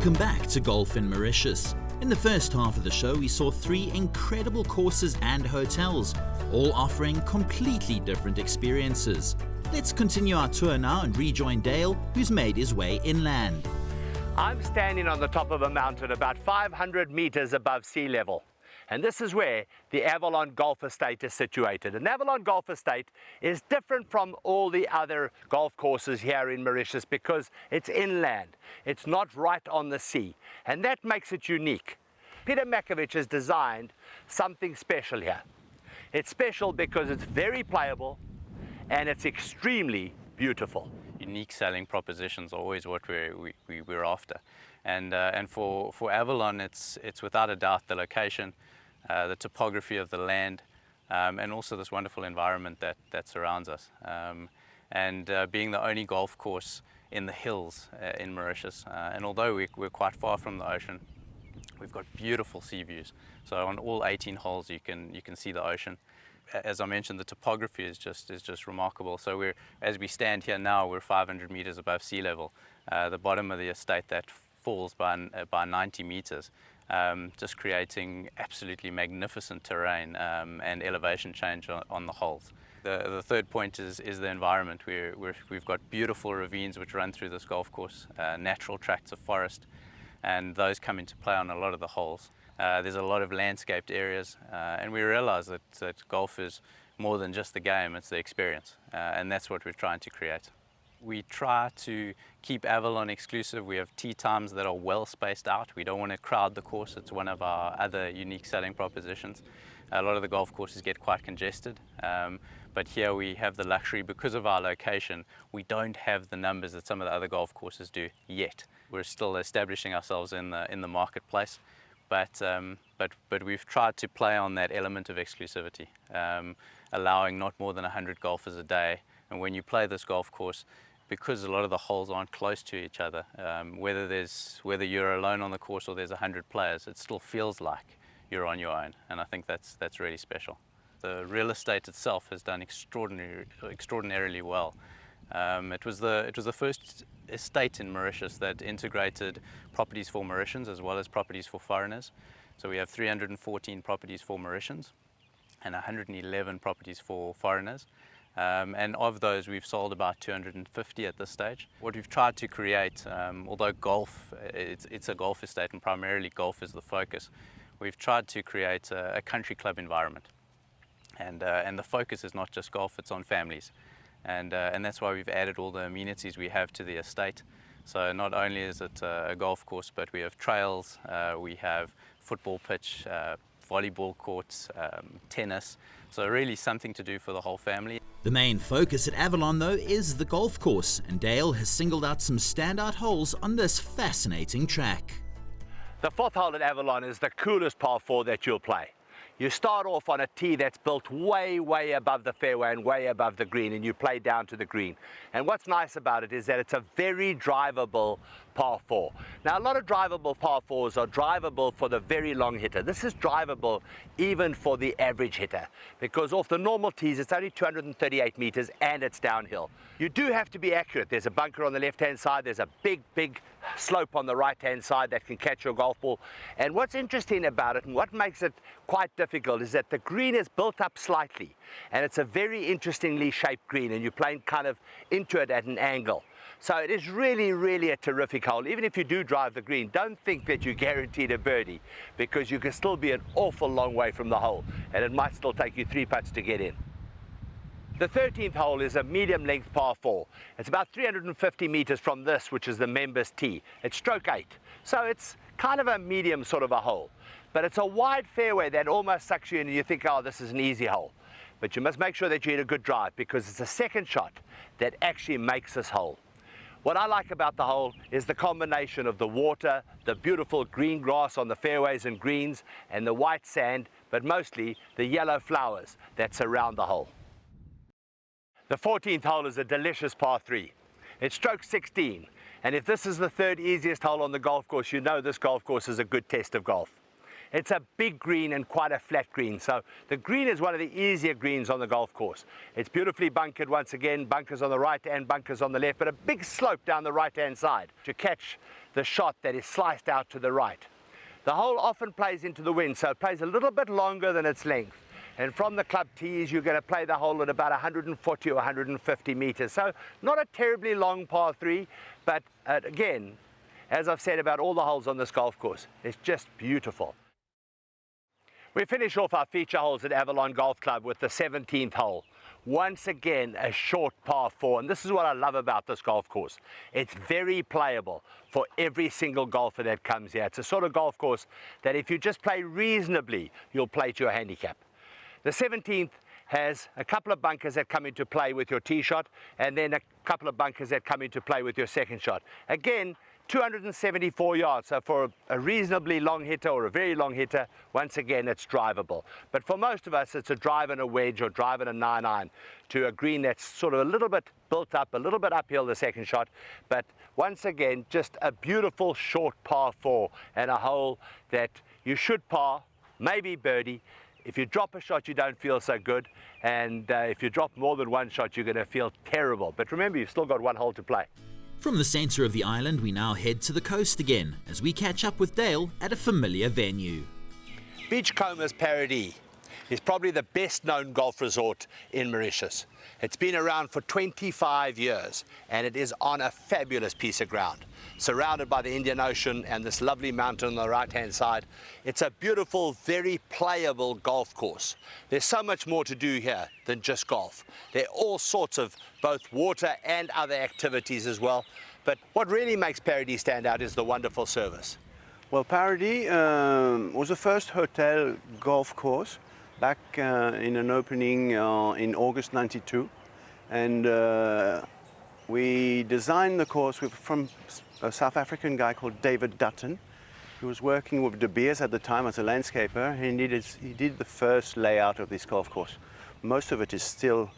Welcome back to Golf in Mauritius. In the first half of the show, we saw 3 incredible courses and hotels, all offering completely different experiences. Let's continue our tour now and rejoin Dale, who's made his way inland. I'm standing on the top of a mountain about 500 meters above sea level. And this is where the Avalon Golf Estate is situated. And Avalon Golf Estate is different from all the other golf courses here in Mauritius because it's inland. It's not right on the sea. And that makes it unique. Peter Makovich has designed something special here. It's special because it's very playable and it's extremely beautiful. Unique selling propositions are always what we're after. And for Avalon, it's without a doubt the location, the topography of the land, and also this wonderful environment that surrounds us. Being the only golf course in the hills in Mauritius, and although we're quite far from the ocean, we've got beautiful sea views. So on all 18 holes you can see the ocean. As I mentioned, the topography is just remarkable. So as we stand here now, we're 500 meters above sea level. The bottom of the estate that falls by 90 meters, just creating absolutely magnificent terrain and elevation change on the holes. The third point is the environment. We've got beautiful ravines which run through this golf course, natural tracts of forest, and those come into play on a lot of the holes. There's a lot of landscaped areas, and we realize that golf is more than just the game, it's the experience, and that's what we're trying to create. We try to keep Avalon exclusive. We have tee times that are well spaced out. We don't want to crowd the course. It's one of our other unique selling propositions. A lot of the golf courses get quite congested, but here we have the luxury, because of our location, we don't have the numbers that some of the other golf courses do yet. We're still establishing ourselves in the marketplace. But we've tried to play on that element of exclusivity, allowing not more than 100 golfers a day. And when you play this golf course, because a lot of the holes aren't close to each other, whether you're alone on the course or there's 100 players, it still feels like you're on your own. And I think that's really special. The real estate itself has done extraordinarily well. It was the first estate in Mauritius that integrated properties for Mauritians as well as properties for foreigners. So we have 314 properties for Mauritians and 111 properties for foreigners. And of those, we've sold about 250 at this stage. What we've tried to create, although golf, it's a golf estate and primarily golf is the focus, we've tried to create a country club environment. And the focus is not just golf, it's on families. And that's why we've added all the amenities we have to the estate. So not only is it a golf course, but we have trails, we have football pitch, volleyball courts, tennis. So really something to do for the whole family. The main focus at Avalon, though, is the golf course, and Dale has singled out some standout holes on this fascinating track. The 4th hole at Avalon is the coolest par 4 that you'll play. You start off on a tee that's built way, way above the fairway and way above the green, and you play down to the green. And what's nice about it is that it's a very drivable par 4. Now, a lot of drivable par 4s are drivable for the very long hitter. This is drivable even for the average hitter, because off the normal tees, it's only 238 meters and it's downhill. You do have to be accurate. There's a bunker on the left-hand side. There's a big slope on the right-hand side that can catch your golf ball. And what's interesting about it and what makes it quite difficult is that the green is built up slightly, and it's a very interestingly shaped green, and you're playing kind of into it at an angle. So it is really, really a terrific hole. Even if you do drive the green, don't think that you're guaranteed a birdie, because you can still be an awful long way from the hole, and it might still take you 3 putts to get in. The 13th hole is a medium length par 4. It's about 350 meters from this, which is the members tee. It's stroke 8. So it's kind of a medium sort of a hole. But it's a wide fairway that almost sucks you in and you think, oh, this is an easy hole. But you must make sure that you hit a good drive, because it's a second shot that actually makes this hole. What I like about the hole is the combination of the water, the beautiful green grass on the fairways and greens, and the white sand, but mostly the yellow flowers that surround the hole. The 14th hole is a delicious par 3. It's stroke 16, and if this is the 3rd easiest hole on the golf course, you know this golf course is a good test of golf. It's a big green and quite a flat green. So the green is one of the easier greens on the golf course. It's beautifully bunkered once again, bunkers on the right and bunkers on the left, but a big slope down the right-hand side to catch the shot that is sliced out to the right. The hole often plays into the wind, so it plays a little bit longer than its length. And from the club tees, you're going to play the hole at about 140 or 150 meters. So not a terribly long par 3, but again, as I've said about all the holes on this golf course, it's just beautiful. We finish off our feature holes at Avalon Golf Club with the 17th hole. Once again, a short par 4, and this is what I love about this golf course. It's very playable for every single golfer that comes here. It's a sort of golf course that if you just play reasonably, you'll play to your handicap. The 17th has a couple of bunkers that come into play with your tee shot, and then a couple of bunkers that come into play with your second shot. Again, 274 yards, so for a reasonably long hitter or a very long hitter, once again, it's drivable. But for most of us, it's a drive and a wedge or drive and a 9-iron to a green that's sort of a little bit built up, a little bit uphill the second shot. But once again, just a beautiful short par 4 and a hole that you should par, maybe birdie. If you drop a shot, you don't feel so good. And if you drop more than one shot, you're going to feel terrible. But remember, you've still got one hole to play. From the centre of the island, we now head to the coast again as we catch up with Dale at a familiar venue. Beachcombers Paradis is probably the best known golf resort in Mauritius. It's been around for 25 years and it is on a fabulous piece of ground. Surrounded by the Indian Ocean and this lovely mountain on the right hand side. It's a beautiful, very playable golf course. There's so much more to do here than just golf. There are all sorts of both water and other activities as well. But what really makes Paradis stand out is the wonderful service. Well, Paradis was the first hotel golf course back in an opening in August '92, and we designed the course from a South African guy called David Dutton. He was working with De Beers at the time as a landscaper. He did the first layout of this golf course. Most of it is still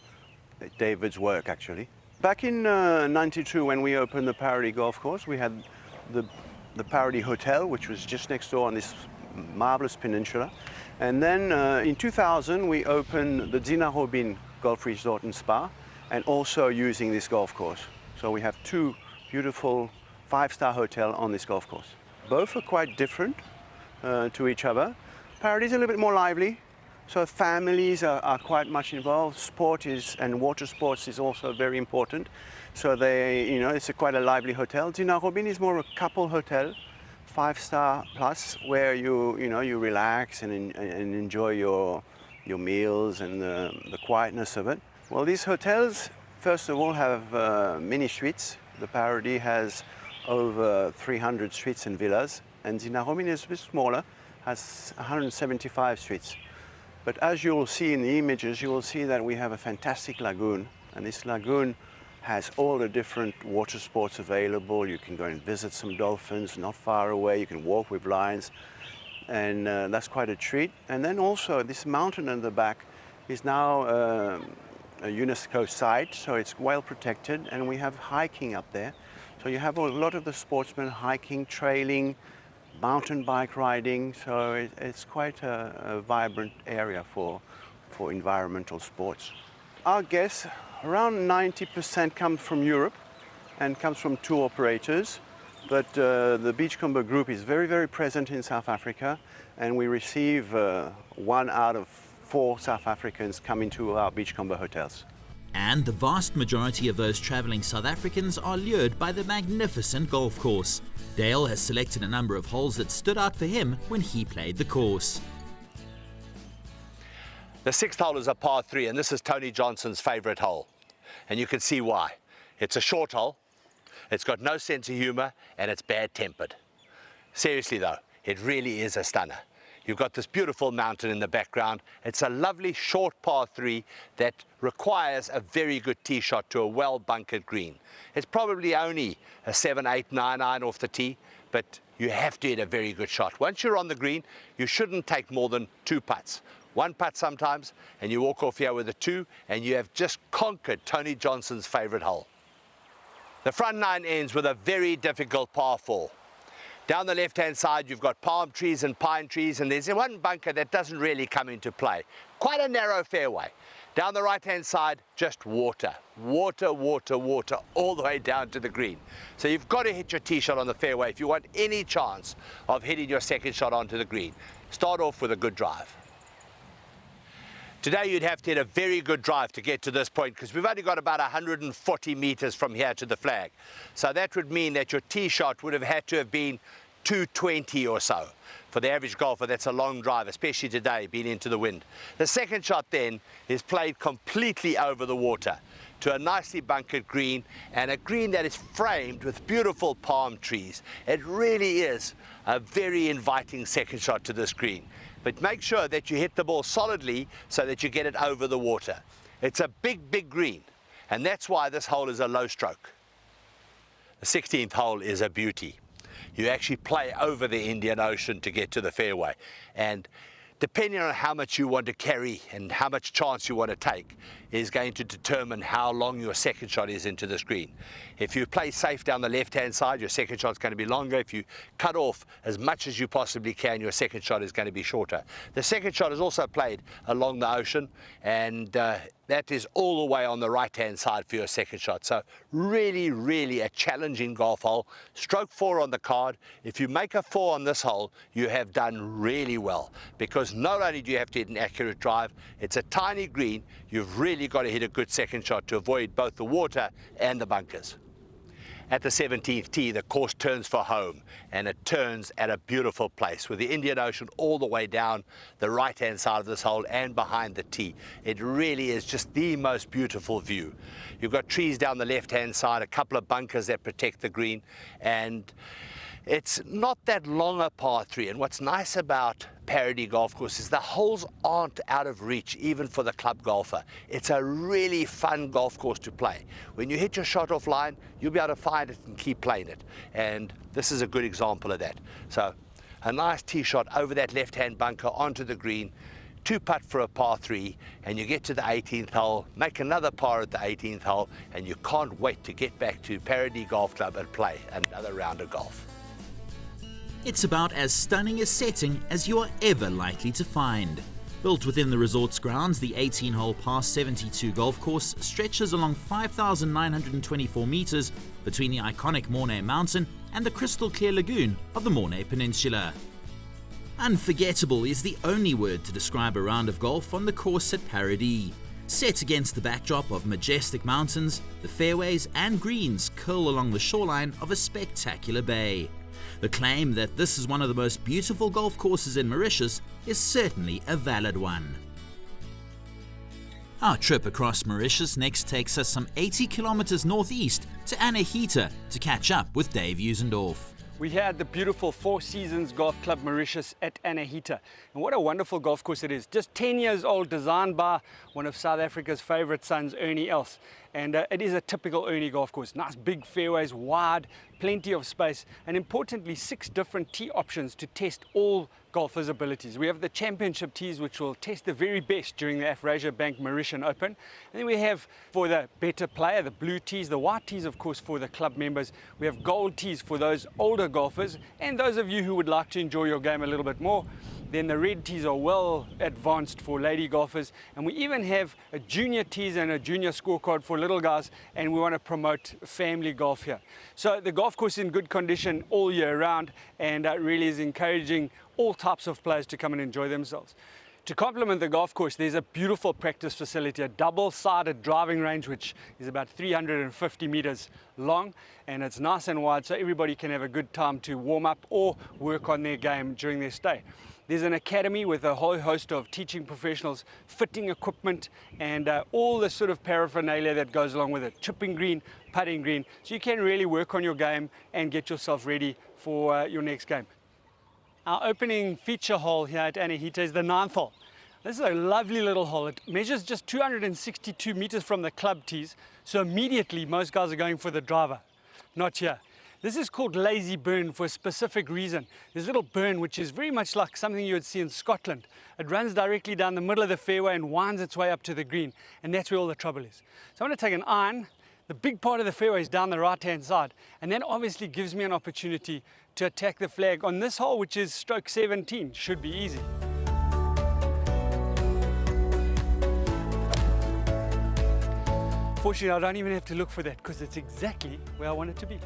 David's work, actually. Back in '92, when we opened the Paradis golf course, we had the Paradis Hotel, which was just next door on this marvelous peninsula. And then in 2000, we opened the Dina Robin Golf Resort and Spa, and also using this golf course. So we have two beautiful 5-star hotels on this golf course. Both are quite different to each other. Paradis is a little bit more lively, so families are quite much involved. Sport and water sports is also very important. So it's quite a lively hotel. Dina Robin is more a couple hotel, 5-star plus, where you relax and enjoy your meals and the quietness of it. Well, these hotels, first of all, have many suites. The Paradis has over 300 suites and villas, and Dina Robin is a bit smaller, has 175 suites. But as you will see in the images, you will see that we have a fantastic lagoon, and this lagoon has all the different water sports available. You can go and visit some dolphins not far away. You can walk with lions, and that's quite a treat. And then also this mountain in the back is now a UNESCO site, so it's well protected, and we have hiking up there. So you have a lot of the sportsmen hiking, trailing, mountain bike riding, so it's quite a vibrant area for environmental sports. Our guests, around 90% come from Europe and comes from tour operators, but the Beachcomber group is very, very present in South Africa, and we receive 1 out of 4 South Africans coming to our Beachcomber hotels. And the vast majority of those travelling South Africans are lured by the magnificent golf course. Dale has selected a number of holes that stood out for him when he played the course. The 6th hole is a par 3, and this is Tony Johnson's favourite hole. And you can see why. It's a short hole, it's got no sense of humour, and it's bad-tempered. Seriously though, it really is a stunner. You've got this beautiful mountain in the background. It's a lovely short par 3 that requires a very good tee shot to a well-bunkered green. It's probably only a 7, 8, 9 iron off the tee, but you have to hit a very good shot. Once you're on the green, you shouldn't take more than 2 putts. 1 putt sometimes, and you walk off here with a 2, and you have just conquered Tony Johnson's favourite hole. The front 9 ends with a very difficult par 4. Down the left-hand side, you've got palm trees and pine trees, and there's one bunker that doesn't really come into play. Quite a narrow fairway. Down the right-hand side, just water. Water, water, water, all the way down to the green. So you've got to hit your tee shot on the fairway if you want any chance of hitting your second shot onto the green. Start off with a good drive. Today you'd have to hit a very good drive to get to this point, because we've only got about 140 meters from here to the flag. So that would mean that your tee shot would have had to have been 220 or so. For the average golfer, that's a long drive, especially today, being into the wind. The second shot then is played completely over the water to a nicely bunkered green, and a green that is framed with beautiful palm trees. It really is a very inviting second shot to this green. But make sure that you hit the ball solidly so that you get it over the water. It's a big, big green, and that's why this hole is a low stroke. The 16th hole is a beauty. You actually play over the Indian Ocean to get to the fairway, and depending on how much you want to carry and how much chance you want to take is going to determine how long your second shot is into this green. If you play safe down the left-hand side, your second shot's going to be longer. If you cut off as much as you possibly can, your second shot is going to be shorter. The second shot is also played along the ocean, and that is all the way on the right-hand side for your second shot. So really, really a challenging golf hole. Stroke 4 on the card. If you make a 4 on this hole, you have done really well, because not only do you have to hit an accurate drive, it's a tiny green. You've really got to hit a good second shot to avoid both the water and the bunkers. At the 17th tee, the course turns for home, and it turns at a beautiful place with the Indian Ocean all the way down the right-hand side of this hole and behind the tee. It really is just the most beautiful view. You've got trees down the left-hand side, a couple of bunkers that protect the green, and it's not that long a par 3. And what's nice about Paradis Golf Course is the holes aren't out of reach even for the club golfer. It's a really fun golf course to play. When you hit your shot offline, you'll be able to find it and keep playing it. And this is a good example of that. So a nice tee shot over that left-hand bunker onto the green, 2-putt for a par 3, and you get to the 18th hole, make another par at the 18th hole, and you can't wait to get back to Paradis Golf Club and play another round of golf. It's about as stunning a setting as you are ever likely to find. Built within the resort's grounds, the 18-hole par 72 golf course stretches along 5,924 meters between the iconic Mornay Mountain and the crystal clear lagoon of the Mornay Peninsula. Unforgettable is the only word to describe a round of golf on the course at Paradis. Set against the backdrop of majestic mountains, the fairways and greens curl along the shoreline of a spectacular bay. The claim that this is one of the most beautiful golf courses in Mauritius is certainly a valid one. Our trip across Mauritius next takes us some 80 kilometers northeast to Anahita to catch up with Dave Usendorf. We're here at the beautiful Four Seasons Golf Club Mauritius at Anahita. And what a wonderful golf course it is. Just 10 years old, designed by one of South Africa's favourite sons, Ernie Els. And it is a typical Ernie golf course. Nice big fairways, wide, plenty of space, and importantly 6 different tee options to test all golfers' abilities. We have the championship tees, which will test the very best during the Afrasia Bank Mauritian Open. And then we have, for the better player, the blue tees, the white tees, of course, for the club members. We have gold tees for those older golfers and those of you who would like to enjoy your game a little bit more. Then the red tees are well advanced for lady golfers, and we even have a junior tees and a junior scorecard for little guys, and we want to promote family golf here. So the golf course is in good condition all year round, and really is encouraging all types of players to come and enjoy themselves. To complement the golf course, there's a beautiful practice facility, a double-sided driving range which is about 350 meters long, and it's nice and wide so everybody can have a good time to warm up or work on their game during their stay. There's an academy with a whole host of teaching professionals, fitting equipment, and all the sort of paraphernalia that goes along with it. Chipping green, putting green, so you can really work on your game and get yourself ready for your next game. Our opening feature hole here at Anahita is the 9th hole. This is a lovely little hole. It measures just 262 meters from the club tees, so immediately most guys are going for the driver. Not here. This is called Lazy Burn for a specific reason. There's a little burn which is very much like something you would see in Scotland. It runs directly down the middle of the fairway and winds its way up to the green, and that's where all the trouble is. So I'm going to take an iron. The big part of the fairway is down the right-hand side, and that obviously gives me an opportunity to attack the flag on this hole, which is stroke 17. Should be easy. Fortunately, I don't even have to look for that because it's exactly where I want it to be.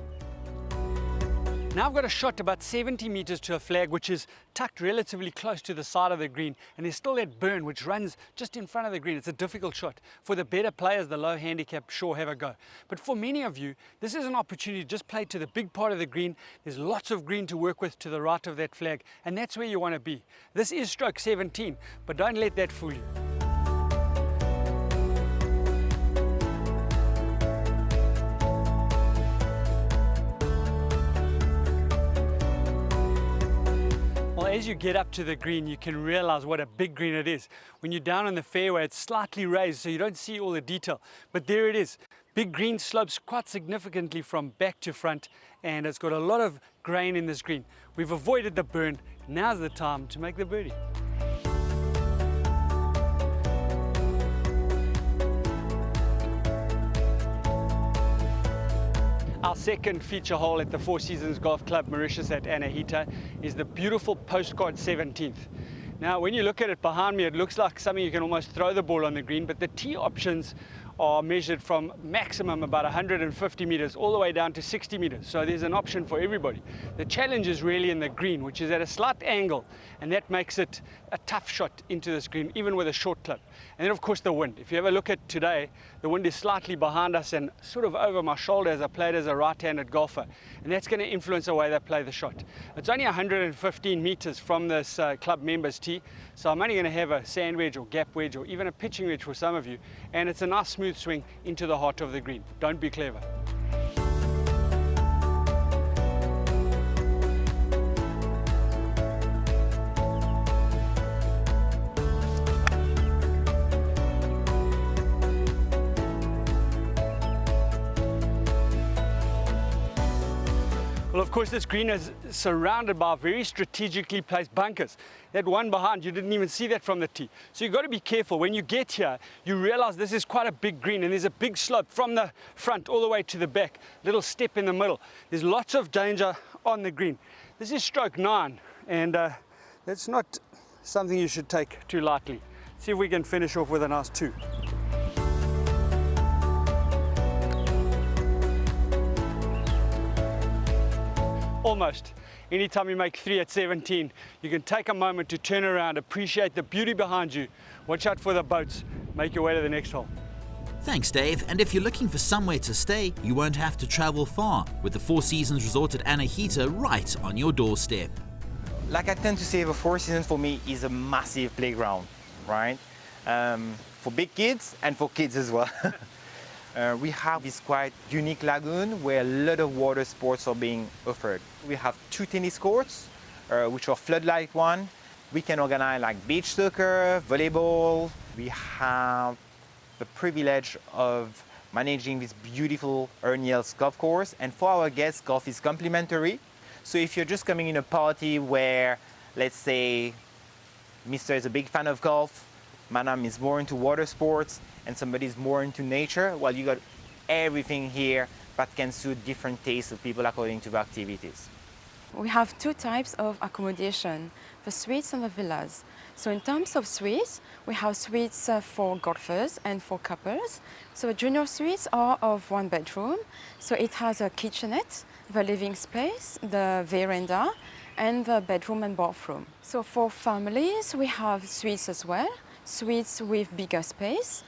Now I've got a shot about 70 meters to a flag which is tucked relatively close to the side of the green, and there's still that burn which runs just in front of the green. It's a difficult shot. For the better players, the low handicap, sure, have a go. But for many of you, this is an opportunity to just play to the big part of the green. There's lots of green to work with to the right of that flag, and that's where you want to be. This is stroke 17, but don't let that fool you. As you get up to the green, you can realize what a big green it is. When you're down on the fairway, it's slightly raised, so you don't see all the detail. But there it is. Big green slopes quite significantly from back to front, and it's got a lot of grain in this green. We've avoided the burn. Now's the time to make the birdie. Our second feature hole at the Four Seasons Golf Club Mauritius at Anahita is the beautiful Postcard 17th. Now when you look at it behind me, it looks like something you can almost throw the ball on the green, but the tee options are measured from maximum about 150 meters all the way down to 60 meters. So there's an option for everybody. The challenge is really in the green, which is at a slight angle, and that makes it a tough shot into this green, even with a short clip. And then of course the wind. If you ever look at today, the wind is slightly behind us and sort of over my shoulder as I played as a right-handed golfer. And that's going to influence the way they play the shot. It's only 115 meters from this club members tee, so I'm only going to have a sand wedge or gap wedge or even a pitching wedge for some of you. And it's a nice smooth swing into the heart of the green. Don't be clever. Well, of course, this green is surrounded by very strategically placed bunkers. That one behind, you didn't even see that from the tee. So you've got to be careful. When you get here, you realize this is quite a big green, and there's a big slope from the front all the way to the back, little step in the middle. There's lots of danger on the green. This is stroke 9, and that's not something you should take too lightly. See if we can finish off with a nice 2. Almost. Anytime you make 3 at 17, you can take a moment to turn around, appreciate the beauty behind you, watch out for the boats, make your way to the next hole. Thanks, Dave. And if you're looking for somewhere to stay, you won't have to travel far, with the Four Seasons Resort at Anahita right on your doorstep. Like I tend to say, the Four Seasons for me is a massive playground, right? For big kids and for kids as well. We have this quite unique lagoon where a lot of water sports are being offered. We have 2 tennis courts, which are floodlight one. We can organize like beach soccer, volleyball. We have the privilege of managing this beautiful Erniels golf course. And for our guests, golf is complimentary. So if you're just coming in a party where, let's say, Mr. is a big fan of golf, Madam is more into water sports, and somebody is more into nature, well, you got everything here that can suit different tastes of people according to the activities. We have 2 types of accommodation, the suites and the villas. So in terms of suites, we have suites for golfers and for couples. So the junior suites are of 1 bedroom. So it has a kitchenette, the living space, the veranda, and the bedroom and bathroom. So for families, we have suites as well, suites with bigger space,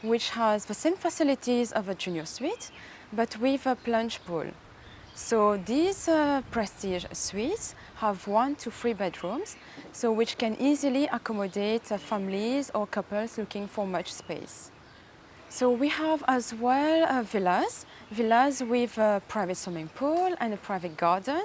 which has the same facilities of a junior suite, but with a plunge pool. So these prestige suites have 1 to 3 bedrooms, so which can easily accommodate families or couples looking for much space. So we have as well villas with a private swimming pool and a private garden.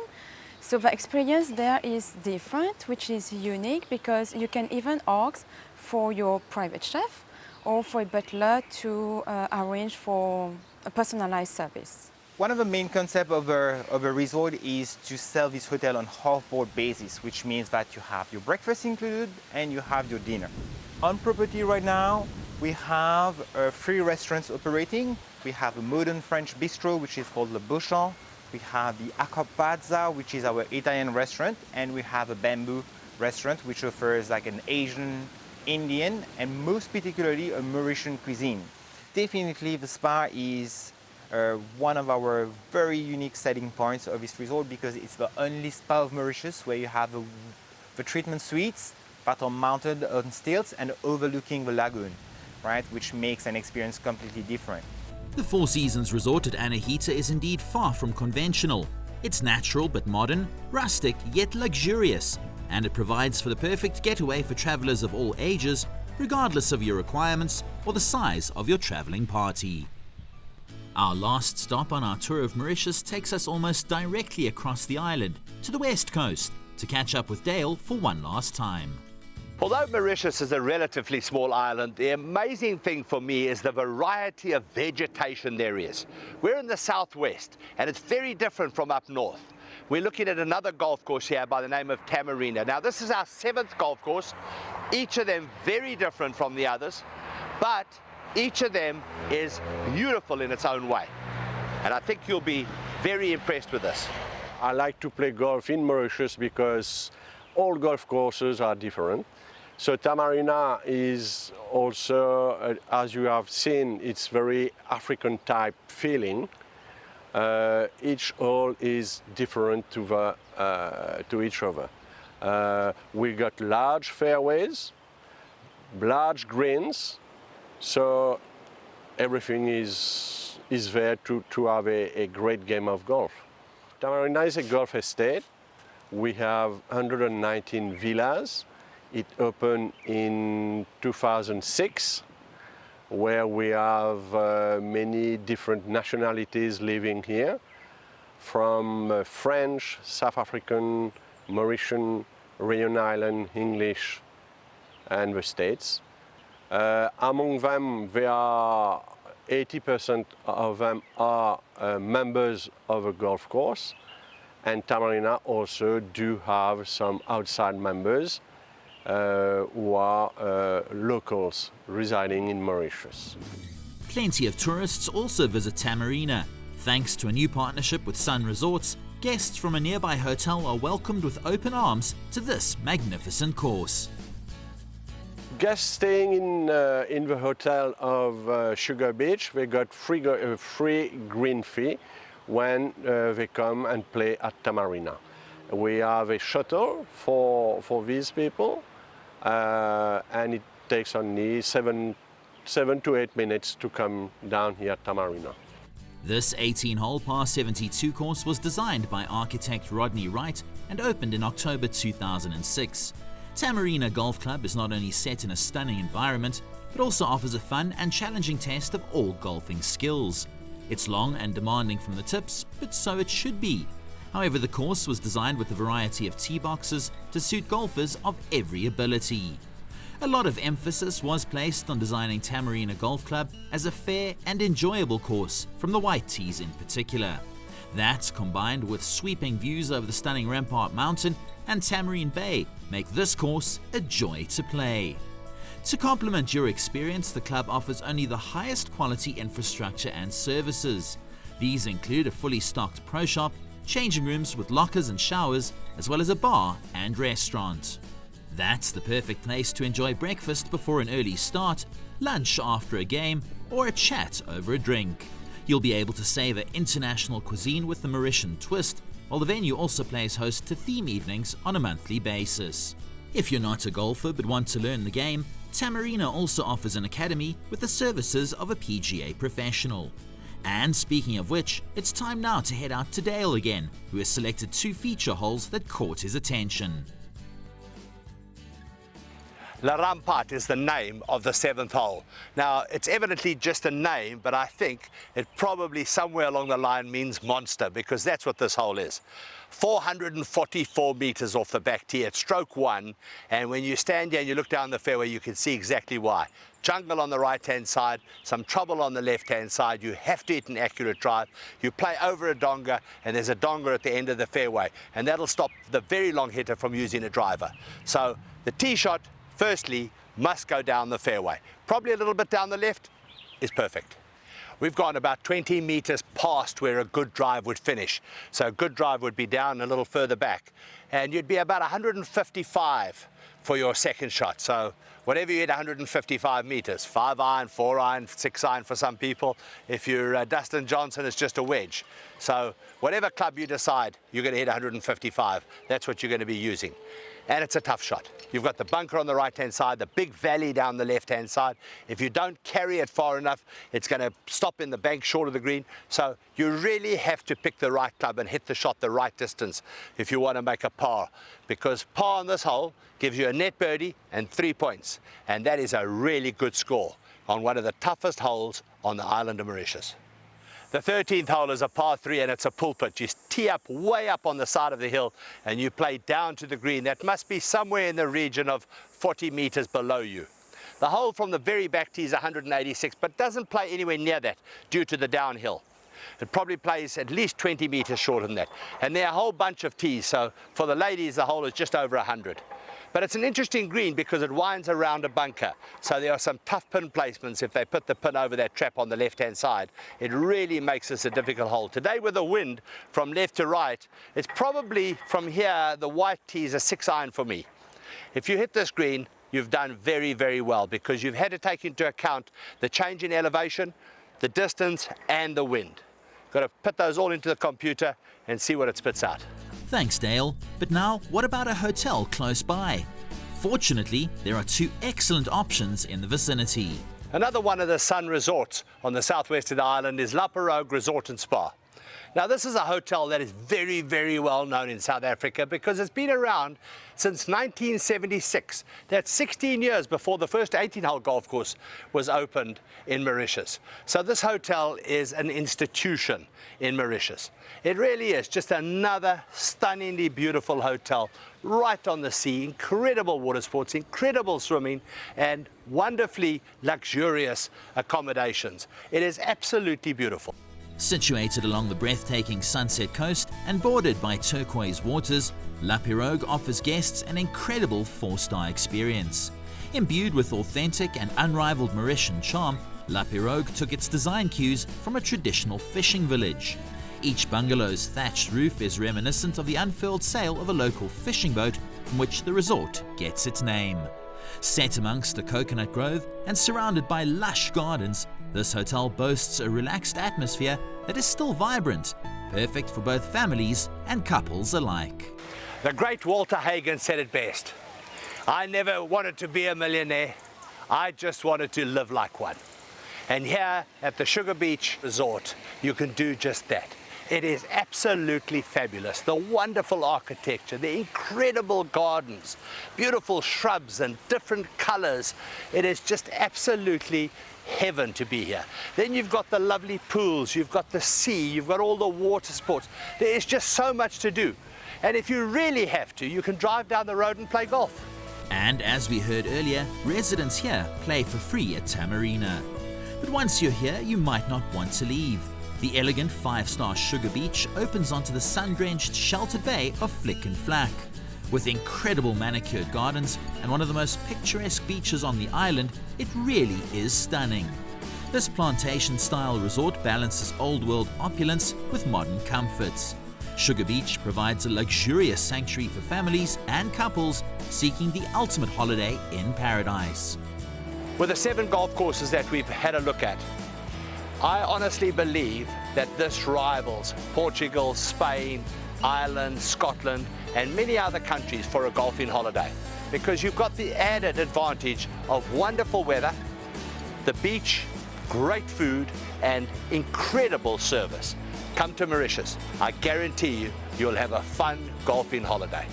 So the experience there is different, which is unique because you can even ask for your private chef or for a butler to arrange for a personalized service. One of the main concepts of a resort is to sell this hotel on half-board basis, which means that you have your breakfast included and you have your dinner. On property right now, we have 3 restaurants operating. We have a modern French bistro, which is called Le Beauchamp. We have the Acapazza, which is our Italian restaurant, and we have a bamboo restaurant, which offers like an Asian, Indian, and most particularly a Mauritian cuisine. Definitely the spa is one of our very unique selling points of this resort because it's the only spa of Mauritius where you have the treatment suites that are mounted on stilts and overlooking the lagoon, right, which makes an experience completely different. The Four Seasons resort at Anahita is indeed far from conventional. It's natural but modern, rustic yet luxurious, and it provides for the perfect getaway for travelers of all ages, regardless of your requirements or the size of your traveling party. Our last stop on our tour of Mauritius takes us almost directly across the island to the west coast to catch up with Dale for one last time. Although Mauritius is a relatively small island, the amazing thing for me is the variety of vegetation there is. We're in the southwest and it's very different from up north. We're looking at another golf course here by the name of Tamarina. Now this is our 7th golf course, each of them very different from the others, but each of them is beautiful in its own way. And I think you'll be very impressed with this. I like to play golf in Mauritius because all golf courses are different. So Tamarina is also, as you have seen, it's very African type feeling. Each hole is different to each other. We got large fairways, large greens, so everything is there to have a great game of golf. Tamarina is a golf estate. We have 119 villas. It opened in 2006, where we have many different nationalities living here, from French, South African, Mauritian, Réunion Island, English, and the States. Among them, there are 80% of them are members of a golf course, and Tamarina also do have some outside members who are locals residing in Mauritius. Plenty of tourists also visit Tamarina. Thanks to a new partnership with Sun Resorts, guests from a nearby hotel are welcomed with open arms to this magnificent course. Guests staying in the hotel of Sugar Beach, they got free green fee when they come and play at Tamarina. We have a shuttle for these people, and it takes only 7 to 8 minutes to come down here at Tamarina. This 18-hole par 72 course was designed by architect Rodney Wright and opened in October 2006. Tamarina Golf Club is not only set in a stunning environment, but also offers a fun and challenging test of all golfing skills. It's long and demanding from the tips, but so it should be. However, the course was designed with a variety of tee boxes to suit golfers of every ability. A lot of emphasis was placed on designing Tamarina Golf Club as a fair and enjoyable course, from the white tees in particular. That, combined with sweeping views over the stunning Rampart Mountain and Tamarine Bay, make this course a joy to play. To complement your experience, the club offers only the highest quality infrastructure and services. These include a fully stocked pro shop, changing rooms with lockers and showers, as well as a bar and restaurant. That's the perfect place to enjoy breakfast before an early start, lunch after a game, or a chat over a drink. You'll be able to savor international cuisine with the Mauritian twist, while the venue also plays host to theme evenings on a monthly basis. If you're not a golfer but want to learn the game, Tamarina also offers an academy with the services of a PGA professional. And speaking of which, it's time now to head out to Dale again, who has selected 2 feature holes that caught his attention. La Rampart is the name of the 7th hole. Now, it's evidently just a name, but I think it probably somewhere along the line means monster, because that's what this hole is. 444 meters off the back tee at stroke 1, and when you stand here and you look down the fairway, you can see exactly why. Jungle on the right-hand side, some trouble on the left-hand side. You have to hit an accurate drive. You play over a donga, and there's a donga at the end of the fairway, and that'll stop the very long hitter from using a driver. So the tee shot, firstly, must go down the fairway. Probably a little bit down the left is perfect. We've gone about 20 meters past where a good drive would finish. So a good drive would be down a little further back, and you'd be about 155 for your second shot. So whatever you hit 155 meters, 5 iron, 4 iron, 6 iron for some people. If you're Dustin Johnson, it's just a wedge. So whatever club you decide, you're going to hit 155. That's what you're going to be using. And it's a tough shot. You've got the bunker on the right-hand side, the big valley down the left-hand side. If you don't carry it far enough, it's going to stop in the bank short of the green. So you really have to pick the right club and hit the shot the right distance if you want to make a par. Because par on this hole gives you a net birdie and 3 points. And that is a really good score on one of the toughest holes on the island of Mauritius. The 13th hole is a par 3 and it's a pulpit. You tee up way up on the side of the hill and you play down to the green. That must be somewhere in the region of 40 meters below you. The hole from the very back tee is 186, but doesn't play anywhere near that due to the downhill. It probably plays at least 20 meters shorter than that. And there are a whole bunch of tees, so for the ladies the hole is just over 100. But it's an interesting green because it winds around a bunker. So there are some tough pin placements if they put the pin over that trap on the left-hand side. It really makes this a difficult hole. Today with the wind from left to right, it's probably from here, the white tee is a 6 iron for me. If you hit this green, you've done very, very well because you've had to take into account the change in elevation, the distance and the wind. Got to put those all into the computer and see what it spits out. Thanks, Dale. But now, what about a hotel close by? Fortunately, there are 2 excellent options in the vicinity. Another one of the sun resorts on the southwest of the island is La Pirogue Resort and Spa. Now this is a hotel that is very, very well known in South Africa because it's been around since 1976. That's 16 years before the first 18-hole golf course was opened in Mauritius. So this hotel is an institution in Mauritius. It really is just another stunningly beautiful hotel right on the sea, incredible water sports, incredible swimming, and wonderfully luxurious accommodations. It is absolutely beautiful. Situated along the breathtaking Sunset Coast and bordered by turquoise waters, La Pirogue offers guests an incredible 4-star experience. Imbued with authentic and unrivaled Mauritian charm, La Pirogue took its design cues from a traditional fishing village. Each bungalow's thatched roof is reminiscent of the unfurled sail of a local fishing boat from which the resort gets its name. Set amongst a coconut grove and surrounded by lush gardens, this hotel boasts a relaxed atmosphere that is still vibrant, perfect for both families and couples alike. The great Walter Hagen said it best. I never wanted to be a millionaire, I just wanted to live like one. And here at the Sugar Beach Resort, you can do just that. It is absolutely fabulous. The wonderful architecture, the incredible gardens, beautiful shrubs and different colors. It is just absolutely heaven to be here. Then you've got the lovely pools, you've got the sea, you've got all the water sports. There is just so much to do. And if you really have to, you can drive down the road and play golf. And as we heard earlier, residents here play for free at Tamarina. But once you're here, you might not want to leave. The elegant 5-star Sugar Beach opens onto the sun-drenched sheltered bay of Flick and Flack. With incredible manicured gardens and one of the most picturesque beaches on the island, it really is stunning. This plantation-style resort balances old-world opulence with modern comforts. Sugar Beach provides a luxurious sanctuary for families and couples seeking the ultimate holiday in paradise. With the 7 golf courses that we've had a look at, I honestly believe that this rivals Portugal, Spain, Ireland, Scotland, and many other countries for a golfing holiday, because you've got the added advantage of wonderful weather, the beach, great food, and incredible service. Come to Mauritius. I guarantee you, you'll have a fun golfing holiday.